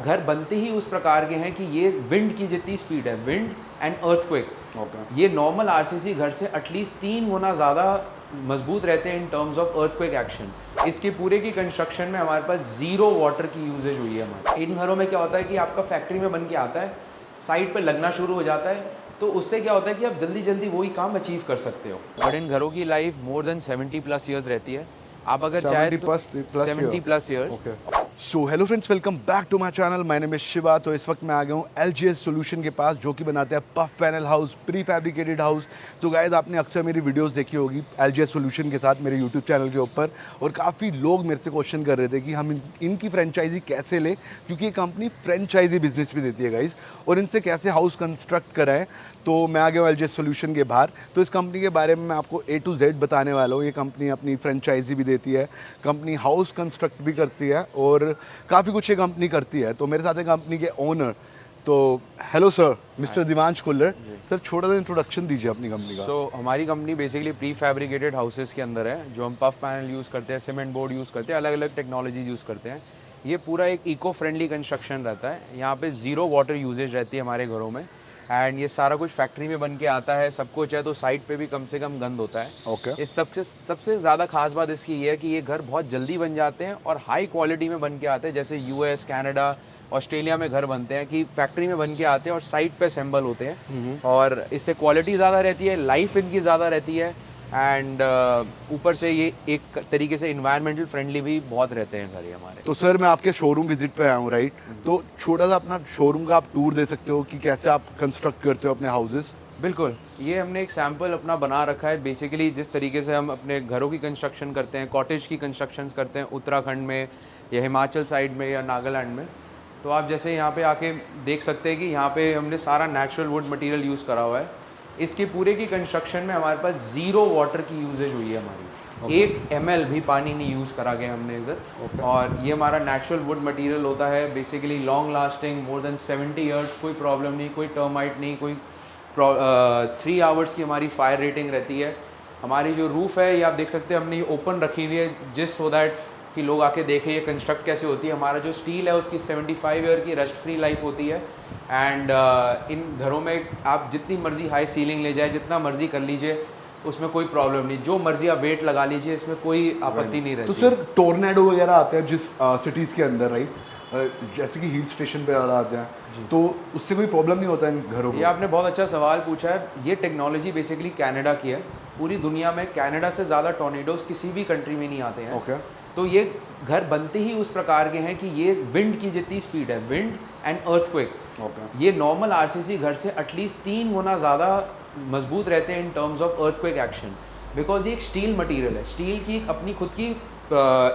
घर बनते ही उस प्रकार के हैं कि ये विंड की जितनी स्पीड है, विंड एंड अर्थक्वेक, ये नॉर्मल आरसीसी घर से एटलीस्ट 3 गुना ज़्यादा मजबूत रहते हैं in terms of earthquake action. इसके पूरे की कंस्ट्रक्शन में हमारे पास ज़ीरो वाटर की यूजेज हुई है हमारे। इन घरों में क्या होता है कि आपका फैक्ट्री में बन के आता है, साइड पे लगना शुरू हो जाता है, तो उससे क्या होता है कि आप जल्दी जल्दी वही काम अचीव कर सकते हो। बट इन घरों की लाइफ मोर देन 70+ ईयर्स रहती है। आप अगर चाहे तो 70+ years. So hello friends, welcome back to my channel. My name is Shiva. तो इस वक्त मैं आ गया हूँ LGS सॉल्यूशन के पास, जो कि बनाते हैं puff panel house, pre fabricated house. तो गाइस, आपने अक्सर मेरी वीडियोस देखी होगी LGS सॉल्यूशन के साथ मेरे यूट्यूब चैनल के ऊपर, और काफ़ी लोग मेरे से क्वेश्चन कर रहे थे कि हम इनकी फ्रेंचाइजी कैसे लें, क्योंकि ये कंपनी फ्रेंचाइजी बिजनेस भी देती है गाइस, और इनसे कैसे हाउस कंस्ट्रक्ट कराएं। तो मैं आ गया हूँ LGS सॉल्यूशन के बाहर। तो इस कंपनी के बारे में मैं आपको A to Z बताने वाला हूँ। ये कंपनी अपनी फ्रेंचाइजी भी देती है, कंपनी हाउस कंस्ट्रक्ट भी करती है, और काफ़ी कुछ ये कंपनी करती है। तो मेरे साथ है कंपनी के ओनर। तो hello sir, mister Divansh Kullar. Sir, छोटा सा इंट्रोडक्शन दीजिए अपनी कंपनी का। हमारी company basically pre fabricated houses के अंदर है, जो हम पफ पैनल यूज़ करते हैं, सीमेंट बोर्ड यूज़ करते हैं, अलग अलग टेक्नोलॉजीज यूज़ करते हैं। ये पूरा एक इको फ्रेंडली कंस्ट्रक्शन रहता है। यहाँ पे ज़ीरो वाटर यूजेज रहती है हमारे घरों में, एंड ये सारा कुछ फैक्ट्री में बन के आता है, सब कुछ है, तो साइट पे भी कम से कम गंद होता है। ओके। इस सबसे ज़्यादा खास बात इसकी ये है कि ये घर बहुत जल्दी बन जाते हैं और हाई क्वालिटी में बन के आते हैं। जैसे US, कनाडा, ऑस्ट्रेलिया में घर बनते हैं कि फैक्ट्री में बन के आते हैं और साइट पे असेंबल होते हैं, और इससे क्वालिटी ज़्यादा रहती है, लाइफ इनकी ज़्यादा रहती है, एंड ऊपर से ये एक तरीके से इन्वायरमेंटल फ्रेंडली भी बहुत रहते हैं घर ये हमारे। तो सर, मैं आपके शोरूम विजिट पे आया हूँ, राइट? तो छोटा सा अपना शोरूम का आप टूर दे सकते हो कि कैसे आप कंस्ट्रक्ट करते हो अपने हाउसेस? बिल्कुल, ये हमने एक सैम्पल अपना बना रखा है। बेसिकली जिस तरीके से हम अपने घरों की कंस्ट्रक्शन करते हैं, कॉटेज की कंस्ट्रक्शन करते हैं उत्तराखंड में या हिमाचल साइड में या नागालैंड में, तो आप जैसे यहाँ पे आके देख सकते हैं कि यहाँ पे हमने सारा नेचुरल वुड मटेरियल यूज़ करा हुआ है। इसके पूरे की कंस्ट्रक्शन में हमारे पास ज़ीरो वाटर की यूजेज हुई है हमारी। 1 ml भी पानी नहीं यूज़ करा गया हमने इधर। और ये हमारा नेचुरल वुड मटेरियल होता है, basically long lasting, more than 70 years, कोई प्रॉब्लम नहीं, कोई टर्माइट नहीं, कोई 3 आवर्स की हमारी फायर रेटिंग रहती है। हमारी जो रूफ़ है ये आप देख सकते हैं, हमने ये ओपन रखी हुई है जिस सो दैट कि लोग आके देखें ये कंस्ट्रक्ट कैसे होती है। हमारा जो स्टील है उसकी 75 ईयर की रस्ट फ्री लाइफ होती है। एंड इन घरों में आप जितनी मर्जी हाई सीलिंग ले जाए, जितना मर्जी कर लीजिए, उसमें कोई प्रॉब्लम नहीं, जो मर्जी आप वेट लगा लीजिए, इसमें कोई आपत्ति नहीं रहती। तो सर, टोर्नेडो वगैरह आते हैं जिस सिटीज़ के अंदर, राइट? जैसे कि हिल स्टेशन पे आते हैं, तो उससे कोई प्रॉब्लम नहीं होता इन घरों को? ये आपने बहुत अच्छा सवाल पूछा है। ये टेक्नोलॉजी बेसिकली कनाडा की है। पूरी दुनिया में कनाडा से ज़्यादा टॉर्नेडोज किसी भी कंट्री में नहीं आते हैं। ओके। तो ये घर बनते ही उस प्रकार के हैं कि ये विंड की जितनी स्पीड है, विंड एंड अर्थक्वेक, ये नॉर्मल आरसीसी घर से एटलीस्ट 3 गुना ज़्यादा मजबूत रहते हैं in terms of earthquake action. Because ये एक स्टील मटेरियल है। स्टील की एक अपनी खुद की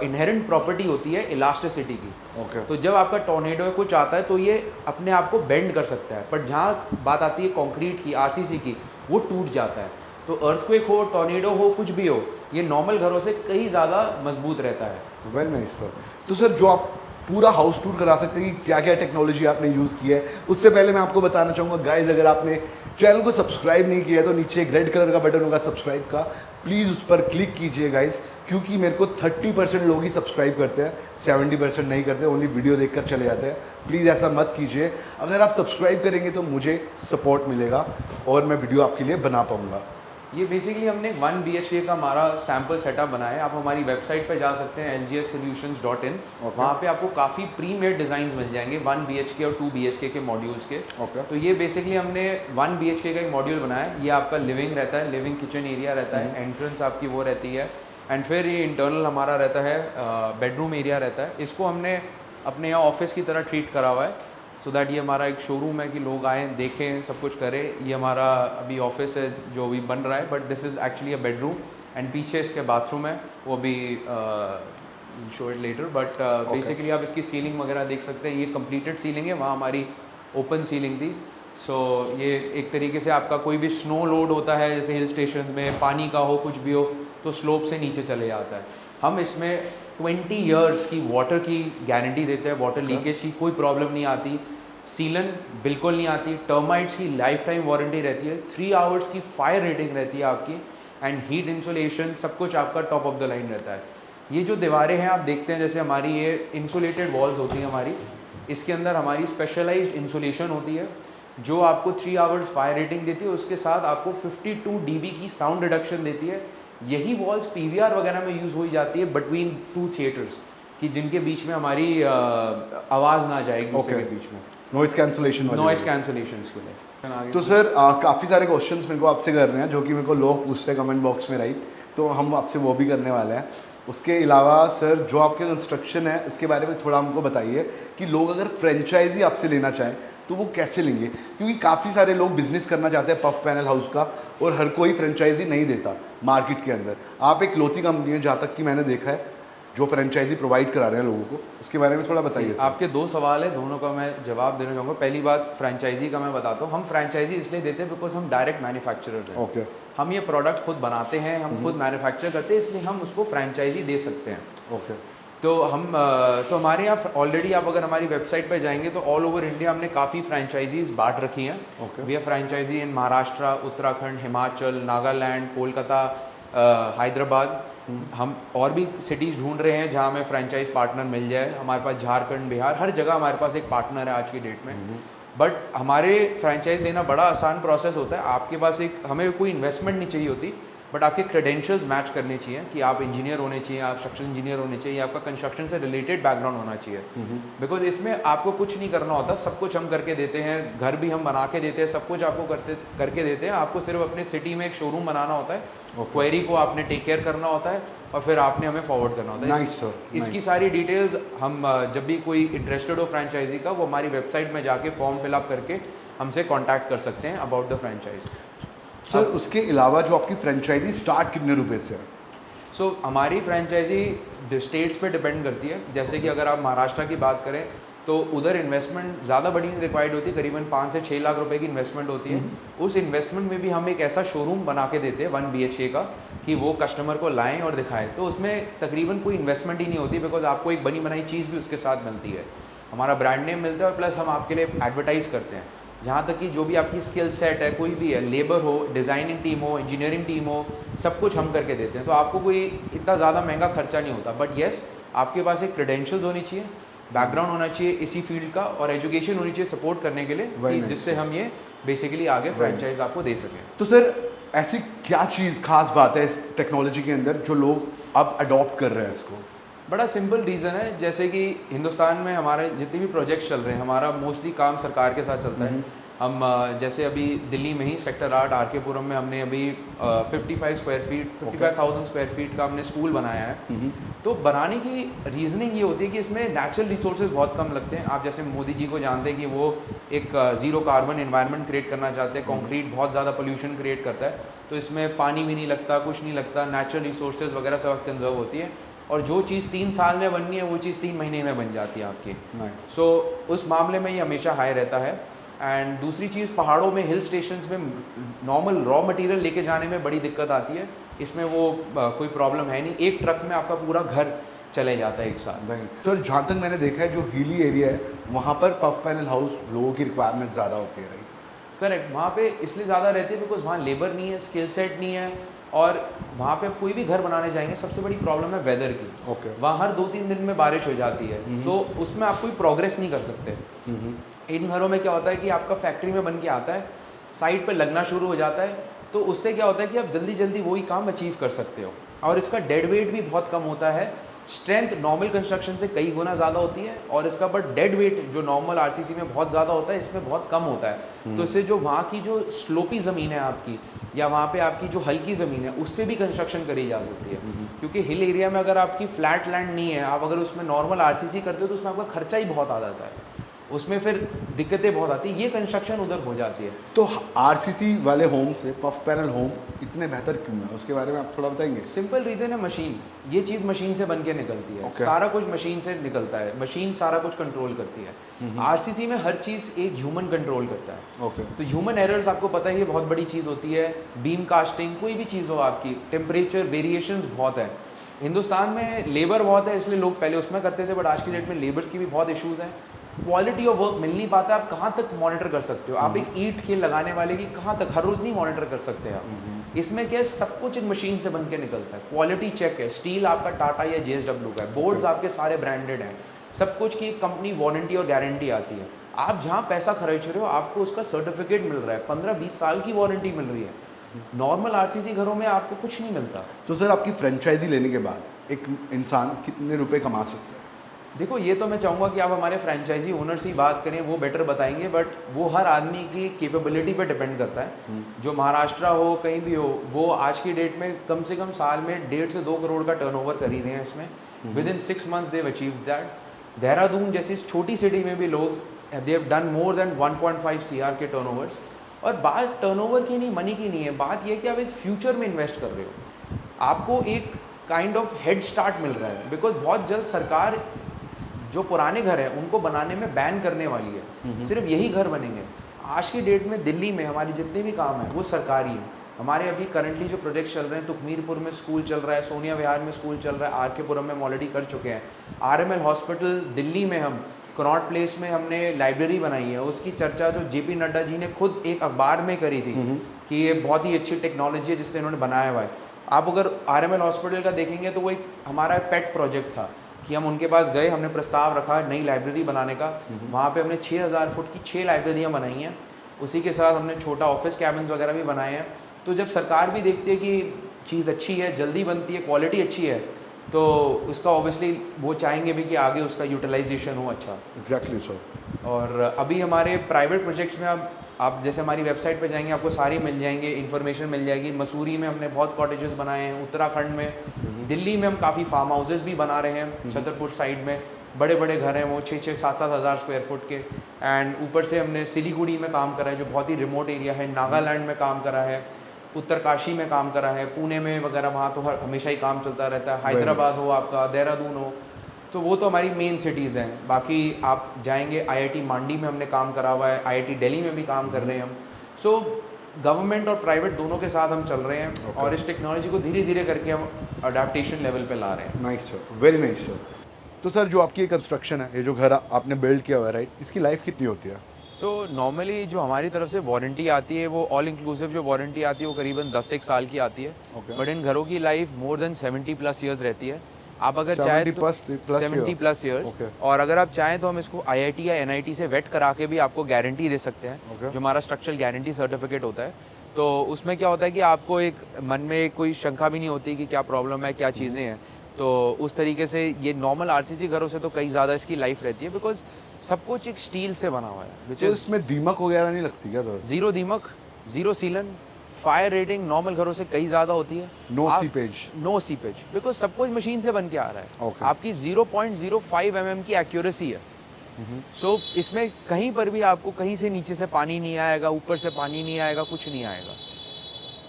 इनहेरेंट प्रॉपर्टी होती है इलास्टिसिटी की। तो जब आपका टॉर्नेडो कुछ आता है तो ये अपने आप को बेंड कर सकता है, बट जहाँ बात आती है कंक्रीट की, आरसीसी की, वो टूट जाता है। तो अर्थक्वेक हो, टॉर्नेडो हो, कुछ भी हो, ये नॉर्मल घरों से कहीं ज़्यादा मजबूत रहता है। Well nice sir. तो सर, जो आप पूरा हाउस टूर करा सकते हैं कि क्या क्या टेक्नोलॉजी आपने यूज़ की है, उससे पहले मैं आपको बताना चाहूँगा गाइज, अगर आपने चैनल को सब्सक्राइब नहीं किया है तो नीचे एक रेड कलर का बटन होगा सब्सक्राइब का, प्लीज़ उस पर क्लिक कीजिए गाइज, क्योंकि मेरे को 30% लोग ही सब्सक्राइब करते हैं, 70% नहीं करते, ओनली वीडियो देखकर चले जाते हैं। प्लीज़ ऐसा मत कीजिए। अगर आप सब्सक्राइब करेंगे तो मुझे सपोर्ट मिलेगा और मैं वीडियो आपके लिए बना पाऊँगा। ये बेसिकली हमने 1 BHK का हमारा सैम्पल सेटअप बनाया है। आप हमारी वेबसाइट पर जा सकते हैं lgssolutions.in। वहाँ पे आपको काफ़ी प्री मेड डिज़ाइंस मिल जाएंगे 1 BHK और 2 BHK के मॉड्यूल्स के। तो ये बेसिकली हमने 1 BHK का एक मॉड्यूल बनाया है। ये आपका लिविंग रहता है, लिविंग किचन एरिया रहता है, एंट्रेंस आपकी वो रहती है, एंड फिर ये इंटरनल हमारा रहता है बेडरूम एरिया रहता है। इसको हमने अपने यहाँ ऑफिस की तरह ट्रीट करा हुआ है, सो दैट ये हमारा एक शोरूम है कि लोग आएँ, देखें, सब कुछ करें। ये हमारा अभी ऑफिस है जो अभी बन रहा है, but this is actually a bedroom, and पीछे इसके बाथरूम है, वो अभी show it later. But basically आप इसकी सीलिंग वगैरह देख सकते हैं, ये कंप्लीटेड सीलिंग है, वहाँ हमारी ओपन सीलिंग थी। सो ये एक तरीके से आपका कोई भी स्नो लोड होता है, जैसे हिल स्टेशन में पानी का हो, कुछ भी हो, तो स्लोप से नीचे चले जाता है। हम इसमें 20 ईयर्स की वाटर की गारंटी देते हैं, वाटर लीकेज की कोई प्रॉब्लम नहीं आती, सीलन बिल्कुल नहीं आती, टर्माइट्स की लाइफ टाइम वारंटी रहती है, 3 आवर्स की फायर रेटिंग रहती है आपकी, एंड हीट इंसुलेशन सब कुछ आपका टॉप ऑफ द लाइन रहता है। ये जो दीवारें हैं आप देखते हैं, जैसे हमारी ये इंसुलेटेड वॉल्स होती हैं हमारी, इसके अंदर हमारी स्पेशलाइज्ड इंसुलेशन होती है जो आपको 3 आवर्स फायर रेटिंग देती है, उसके साथ आपको 52 dB की साउंड रिडक्शन देती है। यही वॉल्स PVR वगैरह में यूज़ हो जाती है बिटवीन 2 थिएटर्स, कि जिनके बीच में हमारी आवाज़ ना जाए एक दूसरे के बीच में, नॉइस कैंसलेशन के लिए। तो सर काफ़ी सारे क्वेश्चंस मेरे को आपसे करने हैं जो कि मेरे को लोग पूछते हैं कमेंट बॉक्स में, राइट? तो हम आपसे वो भी करने वाले हैं। उसके अलावा सर जो आपके कंस्ट्रक्शन है उसके बारे में थोड़ा हमको बताइए कि लोग अगर फ्रेंचाइजी आपसे लेना चाहें तो वो कैसे लेंगे, क्योंकि काफ़ी सारे लोग बिजनेस करना चाहते हैं पफ पैनल हाउस का और हर कोई फ्रेंचाइजी नहीं देता मार्केट के अंदर। आप एक लौती कंपनी है जहाँ तक कि मैंने देखा है जो फ्रेंचाइजी प्रोवाइड करा रहे हैं लोगों को, उसके बारे में थोड़ा बताइए। आपके 2 सवाल है, दोनों का मैं जवाब देना चाहूँगा। पहली बात फ्रेंचाइजी का मैं बताता हूँ। हम फ्रेंचाइजी इसलिए देते हैं बिकॉज हम डायरेक्ट मैन्युफैक्चरर्स हैं। ओके। हम ये प्रोडक्ट खुद बनाते हैं, हम खुद मैन्युफैक्चर करते हैं, इसलिए हम उसको फ्रेंचाइजी दे सकते हैं। ओके। तो हमारे यहाँ ऑलरेडी आप अगर हमारी वेबसाइट पर जाएंगे तो ऑल ओवर इंडिया हमने काफ़ी फ्रेंचाइजीज बांट रखी हैं। ओके। वी आर फ्रेंचाइजी इन महाराष्ट्र, उत्तराखंड, हिमाचल, नागालैंड, कोलकाता, हैदराबाद। हम और भी सिटीज़ ढूंढ रहे हैं जहाँ हमें फ्रेंचाइज पार्टनर मिल जाए। हमारे पास झारखंड, बिहार, हर जगह हमारे पास एक पार्टनर है आज की डेट में। बट हमारे फ्रेंचाइज लेना बड़ा आसान प्रोसेस होता है। आपके पास हमें कोई इन्वेस्टमेंट नहीं चाहिए होती, बट आपके क्रेडेंशियल्स मैच करने चाहिए कि आप इंजीनियर होने चाहिए, आप स्ट्रक्चरल इंजीनियर होने चाहिए, आपका कंस्ट्रक्शन से रिलेटेड बैकग्राउंड होना चाहिए। बिकॉज इसमें आपको कुछ नहीं करना होता, सब कुछ हम करके देते हैं, घर भी हम बना के देते हैं, सब कुछ आपको करके देते हैं। आपको सिर्फ अपने सिटी में एक शोरूम बनाना होता है, क्वेरी को आपने टेक केयर करना होता है और फिर आपने हमें फॉरवर्ड करना होता है। इसकी सारी डिटेल्स हम जब भी कोई इंटरेस्टेड हो फ्रेंचाइजी का, वो हमारी वेबसाइट में जाके फॉर्म फिलअप करके हमसे कॉन्टैक्ट कर सकते हैं अबाउट द फ्रेंचाइज। सर उसके अलावा जो आपकी फ्रेंचाइजी स्टार्ट कितने रुपए से है? सो हमारी फ्रेंचाइजी स्टेट्स पे डिपेंड करती है। जैसे कि अगर आप महाराष्ट्र की बात करें तो उधर इन्वेस्टमेंट ज़्यादा बड़ी नहीं रिक्वायर्ड होती, करीबन 5 से 6 लाख रुपए की इन्वेस्टमेंट होती है। उस इन्वेस्टमेंट में भी हम एक ऐसा शोरूम बना के देते हैं 1 BHK का कि वो कस्टमर को लाएं और दिखाएं। तो उसमें तकरीबन कोई इन्वेस्टमेंट ही नहीं होती, बिकॉज आपको एक बनी बनाई चीज़ भी उसके साथ मिलती है, हमारा ब्रांड नेम मिलता है और प्लस हम आपके लिए एडवर्टाइज़ करते हैं। जहाँ तक कि जो भी आपकी स्किल सेट है, कोई भी है, लेबर हो, डिज़ाइनिंग टीम हो, इंजीनियरिंग टीम हो, सब कुछ हम करके देते हैं। तो आपको कोई इतना ज़्यादा महंगा खर्चा नहीं होता। बट येस, आपके पास एक क्रेडेंशियल्स होनी चाहिए, बैकग्राउंड होना चाहिए इसी फील्ड का और एजुकेशन होनी चाहिए सपोर्ट करने के लिए, कि जिससे हम ये बेसिकली आगे फ्रेंचाइज आपको दे सकें। तो सर ऐसी क्या चीज़ खास बात है इस टेक्नोलॉजी के अंदर जो लोग अब अडॉप्ट कर रहे हैं इसको? बड़ा सिंपल रीज़न है। जैसे कि हिंदुस्तान में हमारे जितने भी प्रोजेक्ट्स चल रहे हैं, हमारा मोस्टली काम सरकार के साथ चलता है। हम जैसे अभी दिल्ली में ही सेक्टर 8 RK पुरम में हमने अभी 55,000 स्क्वायर फीट का हमने स्कूल बनाया है। तो बनाने की रीजनिंग ये होती है कि इसमें नेचुरल रिसोर्सेज बहुत कम लगते हैं। आप जैसे मोदी जी को जानते हैं कि वो एक ज़ीरो कार्बन एनवायरनमेंट क्रिएट करना चाहते हैं। कंक्रीट बहुत ज़्यादा पोल्यूशन क्रिएट करता है, तो इसमें पानी भी नहीं लगता, कुछ नहीं लगता, नेचुरल रिसोर्सेज वगैरह सब कंजर्व होती है। और जो चीज़ 3 साल में बननी है वो चीज़ 3 महीने में बन जाती है आपकी। सो उस मामले में ये हमेशा हाई रहता है। एंड दूसरी चीज़, पहाड़ों में, हिल स्टेशंस में नॉर्मल रॉ मटेरियल लेके जाने में बड़ी दिक्कत आती है। इसमें वो कोई प्रॉब्लम है नहीं, एक ट्रक में आपका पूरा घर चले जाता है एक साथ। सर जहाँ तक मैंने देखा है जो हिली एरिया है वहाँ पर पफ पैनल हाउस लोगों की रिक्वायरमेंट ज़्यादा होती है, राइट? करेक्ट, वहाँ पे इसलिए ज़्यादा रहती है बिकॉज वहाँ लेबर नहीं है, स्किल सेट नहीं है, और वहाँ पे कोई भी घर बनाने जाएंगे सबसे बड़ी प्रॉब्लम है वेदर की। ओके। वहाँ हर 2-3 दिन में बारिश हो जाती है, तो उसमें आप कोई प्रोग्रेस नहीं कर सकते। इन घरों में क्या होता है कि आपका फैक्ट्री में बन के आता है, साइड पे लगना शुरू हो जाता है, तो उससे क्या होता है कि आप जल्दी जल्दी वही काम अचीव कर सकते हो। और इसका डेड वेट भी बहुत कम होता है। स्ट्रेंथ नॉर्मल कंस्ट्रक्शन से कई गुना ज़्यादा होती है, और इसका बट डेड वेट जो नॉर्मल RCC में बहुत ज़्यादा होता है, इसमें बहुत कम होता है। तो इससे जो वहाँ की जो स्लोपी ज़मीन है आपकी, या वहाँ पे आपकी जो हल्की ज़मीन है, उस पर भी कंस्ट्रक्शन करी जा सकती है। क्योंकि हिल एरिया में अगर आपकी फ्लैट लैंड नहीं है, आप अगर उसमें नॉर्मल RCC करते हो तो उसमें आपका खर्चा ही बहुत आ जाता है, उसमें फिर दिक्कतें बहुत आती है। ये कंस्ट्रक्शन उधर हो जाती है। तो RCC वाले होम से पफ पैनल होम इतने बेहतर क्यों है, उसके बारे में आप थोड़ा बताएंगे? सिंपल रीज़न है, मशीन। ये चीज़ मशीन से बन के निकलती है। सारा कुछ मशीन से निकलता है, मशीन सारा कुछ कंट्रोल करती है। RCC में हर चीज़ एक ह्यूमन कंट्रोल करता है। तो ह्यूमन एरर्स आपको पता ही है बहुत बड़ी चीज़ होती है। बीम कास्टिंग, कोई भी चीज़ हो आपकी, टेम्परेचर वेरिएशंस बहुत है। हिंदुस्तान में लेबर बहुत है, इसलिए लोग पहले उसमें करते थे, बट आज की डेट में लेबर्स की भी बहुत इशूज़ हैं। क्वालिटी ऑफ वर्क मिल नहीं पाता। आप कहाँ तक मॉनिटर कर सकते हो? आप एक ईंट के लगाने वाले की कहाँ तक हर रोज़ नहीं मॉनिटर कर सकते आप। इसमें क्या है, सब कुछ एक मशीन से बन के निकलता है। क्वालिटी चेक है, स्टील आपका टाटा या JSW का है, बोर्ड्स आपके सारे ब्रांडेड हैं, सब कुछ की एक कंपनी वारंटी और गारंटी आती है। आप जहाँ पैसा खर्च रहे हो आपको उसका सर्टिफिकेट मिल रहा है, 15-20 साल की वारंटी मिल रही है। नॉर्मल आरसीसी घरों में आपको कुछ नहीं मिलता। तो सर आपकी फ्रेंचाइजी लेने के बाद एक इंसान कितने रुपए कमा सकता है? देखो ये तो मैं चाहूँगा कि आप हमारे फ्रेंचाइजी ओनर से ही बात करें, वो बेटर बताएंगे, बट वो हर आदमी की कैपेबिलिटी पे डिपेंड करता है। जो महाराष्ट्र हो कहीं भी हो, वो आज की डेट में कम से कम साल में 1.5 से 2 करोड़ का टर्नओवर कर ही रहे हैं इसमें। With in 6 months they have achieved that. Dehradun जैसी छोटी सिटी में भी लोग they have done more than 1.5 CR के टर्नओवर्स। और बात टर्नओवर की नहीं, मनी की नहीं है, बात यह कि आप एक फ्यूचर में इन्वेस्ट कर रहे हो, आपको एक काइंड ऑफ हेड स्टार्ट मिल रहा है। बिकॉज बहुत जल्द सरकार जो पुराने घर हैं उनको बनाने में बैन करने वाली है, सिर्फ यही घर बनेंगे। आज की डेट में दिल्ली में हमारे जितने भी काम हैं वो सरकारी हैं। हमारे अभी करंटली जो प्रोजेक्ट चल रहे हैं, तुखमीरपुर में स्कूल चल रहा है, सोनिया विहार में स्कूल चल रहा है, आर के पुरम में हम ऑलरेडी कर चुके हैं। RML हॉस्पिटल दिल्ली में हम कनॉट प्लेस में हमने लाइब्रेरी बनाई है, उसकी चर्चा जो JP नड्डा जी ने खुद एक अखबार में करी थी कि ये बहुत ही अच्छी टेक्नोलॉजी है जिससे इन्होंने बनाया हुआ है। आप अगर RML हॉस्पिटल का देखेंगे तो वो एक हमारा पेट प्रोजेक्ट था कि हम उनके पास गए, हमने प्रस्ताव रखा नई लाइब्रेरी बनाने का। वहाँ पे हमने 6000 फुट की 6 लाइब्रेरियाँ बनाई हैं। उसी के साथ हमने छोटा ऑफिस कैबिन्स वगैरह भी बनाए हैं। तो जब सरकार भी देखती है कि चीज़ अच्छी है, जल्दी बनती है, क्वालिटी अच्छी है, तो उसका ऑब्वियसली वो चाहेंगे भी कि आगे उसका यूटिलाइजेशन हो अच्छा। Exactly sir. और अभी हमारे प्राइवेट प्रोजेक्ट्स में आप जैसे हमारी वेबसाइट पे जाएंगे आपको सारी मिल जाएंगे, इन्फॉर्मेशन मिल जाएगी। मसूरी में हमने बहुत कॉटेजेस बनाए हैं, उत्तराखंड में, दिल्ली में हम काफ़ी फार्म हाउसेस भी बना रहे हैं। छतरपुर साइड में बड़े बड़े घर हैं वो 6-6, 7-7 हज़ार स्क्वायर फुट के। एंड ऊपर से हमने सिलीगुड़ी में काम करा है जो बहुत ही रिमोट एरिया है, नागालैंड में काम करा है, उत्तरकाशी में काम करा है, पुणे में वगैरह, वहाँ तो हमेशा ही काम चलता रहता है। हैदराबाद हो आपका, देहरादून हो, तो वो तो हमारी मेन सिटीज़ हैं। बाकी आप जाएंगे IIT मांडी में हमने काम करा हुआ है, IIT दिल्ली में भी काम कर रहे हैं हम। सो गवर्नमेंट और प्राइवेट दोनों के साथ हम चल रहे हैं और इस टेक्नोलॉजी को धीरे धीरे करके हम अडेप्टेशन लेवल पे ला रहे हैं। Nice sir, very nice sir. तो सर जो आपकी ये कंस्ट्रक्शन है, ये जो घर आपने बिल्ड किया हुआ है, राइट, इसकी लाइफ कितनी होती है? सो नॉर्मली जो हमारी तरफ से वारंटी आती है वो ऑल इंक्लूसिव जो वारंटी आती है वो करीबन 10-1 साल की आती है। बट इन घरों की लाइफ मोर देन 70+ ईयर्स रहती है। आप अगर चाहें तो 70+ ईयर्स, और अगर आप चाहें तो हम इसको IIT या NIT से वेट करा के भी आपको गारंटी दे सकते हैं, जो हमारा स्ट्रक्चरल गारंटी सर्टिफिकेट होता है। तो उसमें क्या होता है कि आपको एक मन में कोई शंका भी नहीं होती कि क्या प्रॉब्लम है, क्या चीज़ें हैं। तो उस तरीके से ये नॉर्मल RCC घरों से तो कई ज़्यादा इसकी लाइफ रहती है, बिकॉज सब कुछ एक स्टील से बना हुआ है। तो इसमें दीमक वगैरह नहीं लगती क्या सर? जीरो दीमक, जीरो सीलन, फायर रेटिंग नॉर्मल घरों से कई ज़्यादा होती है। No seepage, no seepage, because सब कुछ मशीन से बन के आ रहा है। आपकी 0.05 mm की एक्यूरेसी है। सो इसमें कहीं पर भी आपको कहीं से नीचे से पानी नहीं आएगा, ऊपर से पानी नहीं आएगा, कुछ नहीं आएगा।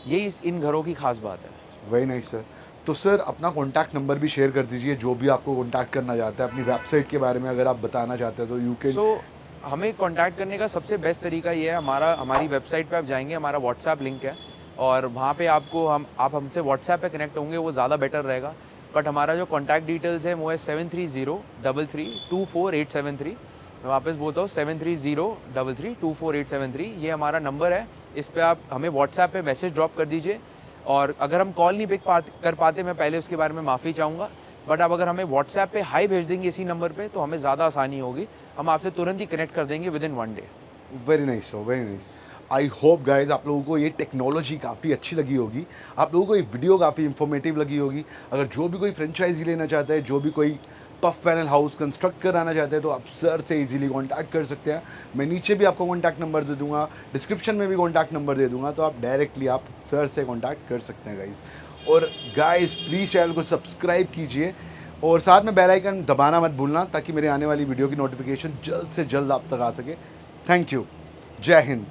यही इन घरों की खास बात है। Very nice sir. तो सर अपना कॉन्टैक्ट नंबर भी शेयर कर दीजिए, जो भी आपको कॉन्टैक्ट करना चाहता है। अपनी वेबसाइट के बारे में अगर आप बताना चाहते हैं तो यू कैन। हमें कांटेक्ट करने का सबसे बेस्ट तरीका ये है, हमारी वेबसाइट पे आप जाएंगे, हमारा WhatsApp लिंक है और वहाँ पे आप हमसे WhatsApp पे कनेक्ट होंगे, वो ज़्यादा बेटर रहेगा। बट हमारा जो कॉन्टैक्ट डिटेल्स है वो है 7303324873। मैं वापस बोलता हूँ 7303324873। ये हमारा नंबर है, इस पर आप हमें WhatsApp पे मैसेज ड्रॉप कर दीजिए। और अगर हम कॉल नहीं पिक कर पाते, मैं पहले उसके बारे में माफ़ी चाहूँगा, बट आप अगर हमें WhatsApp पे हाई भेज देंगे इसी नंबर पे तो हमें ज़्यादा आसानी होगी, हम आपसे तुरंत ही कनेक्ट कर देंगे with in 1 day. Very nice sir, very nice. I hope guys आप लोगों को ये टेक्नोलॉजी काफ़ी अच्छी लगी होगी, आप लोगों को ये वीडियो काफ़ी इंफॉर्मेटिव लगी होगी। अगर जो भी कोई फ्रेंचाइजी लेना चाहता है, जो भी कोई पफ पैनल हाउस कंस्ट्रक्ट कराना चाहते हैं, तो आप सर से इजीली कांटेक्ट कर सकते हैं। मैं नीचे भी आपको कांटेक्ट नंबर दे दूंगा, डिस्क्रिप्शन में भी कांटेक्ट नंबर दे दूंगा, तो आप डायरेक्टली आप सर से कांटेक्ट कर सकते हैं गाइज। और गाइज प्लीज़ चैनल को सब्सक्राइब कीजिए और साथ में बेल आइकन दबाना मत भूलना, ताकि मेरे आने वाली वीडियो की नोटिफिकेशन जल्द से जल्द आप तक आ सके। थैंक यू, जय हिंद।